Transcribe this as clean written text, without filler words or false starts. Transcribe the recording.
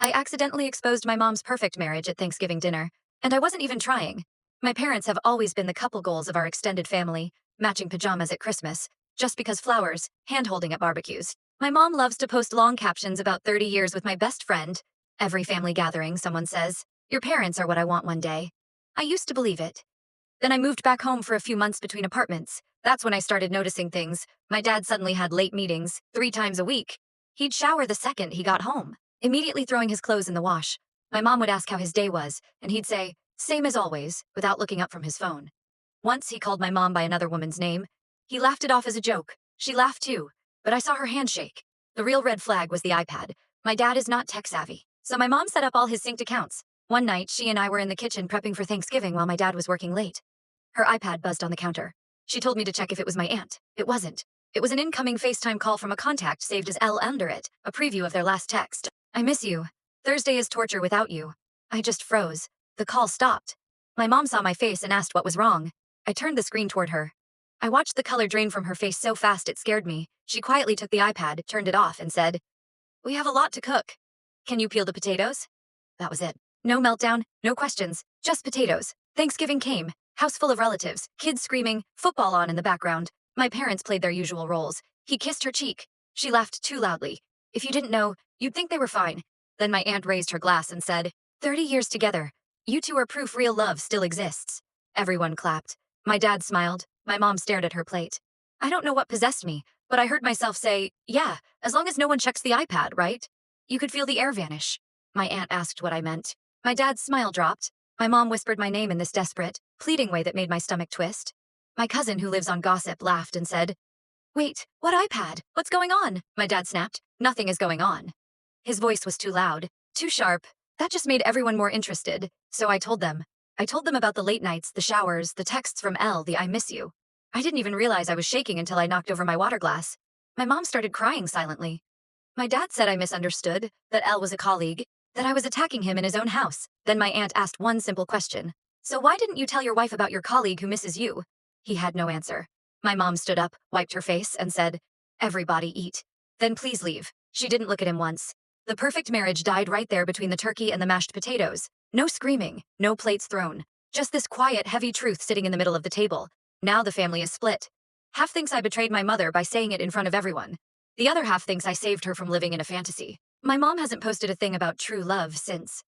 I accidentally exposed my mom's perfect marriage at Thanksgiving dinner, and I wasn't even trying. My parents have always been the couple goals of our extended family, matching pajamas at Christmas, just because flowers, hand-holding at barbecues. My mom loves to post long captions about 30 years with my best friend. Every family gathering, someone says, "Your parents are what I want one day." I used to believe it. Then I moved back home for a few months between apartments. That's when I started noticing things. My dad suddenly had late meetings, 3 times a week. He'd shower the second he got home, immediately throwing his clothes in the wash. My mom would ask how his day was, and he'd say, "Same as always," without looking up from his phone. Once he called my mom by another woman's name. He laughed it off as a joke. She laughed too, but I saw her hand shake. The real red flag was the iPad. My dad is not tech savvy, so my mom set up all his synced accounts. One night, she and I were in the kitchen prepping for Thanksgiving while my dad was working late. Her iPad buzzed on the counter. She told me to check if it was my aunt. It wasn't. It was an incoming FaceTime call from a contact saved as L under it, a preview of their last text. "I miss you. Thursday is torture without you." I just froze. The call stopped. My mom saw my face and asked what was wrong. I turned the screen toward her. I watched the color drain from her face so fast it scared me. She quietly took the iPad, turned it off, and said, "We have a lot to cook. Can you peel the potatoes?" That was it. No meltdown, no questions, just potatoes. Thanksgiving came. House full of relatives, kids screaming, football on in the background. My parents played their usual roles. He kissed her cheek. She laughed too loudly. If you didn't know, you'd think they were fine. Then my aunt raised her glass and said, "30 years together. You two are proof real love still exists." Everyone clapped. My dad smiled. My mom stared at her plate. I don't know what possessed me, but I heard myself say, "Yeah, as long as no one checks the iPad, right?" You could feel the air vanish. My aunt asked what I meant. My dad's smile dropped. My mom whispered my name in this desperate, pleading way that made my stomach twist. My cousin, who lives on gossip, laughed and said, "Wait, what iPad? What's going on?" My dad snapped, "Nothing is going on." His voice was too loud, too sharp. That just made everyone more interested, so I told them. I told them about the late nights, the showers, the texts from Elle, the "I miss you." I didn't even realize I was shaking until I knocked over my water glass. My mom started crying silently. My dad said I misunderstood, that Elle was a colleague, that I was attacking him in his own house. Then my aunt asked one simple question. "So why didn't you tell your wife about your colleague who misses you?" He had no answer. My mom stood up, wiped her face, and said, "Everybody eat. Then please leave." She didn't look at him once. The perfect marriage died right there between the turkey and the mashed potatoes. No screaming, no plates thrown. Just this quiet, heavy truth sitting in the middle of the table. Now the family is split. Half thinks I betrayed my mother by saying it in front of everyone. The other half thinks I saved her from living in a fantasy. My mom hasn't posted a thing about true love since.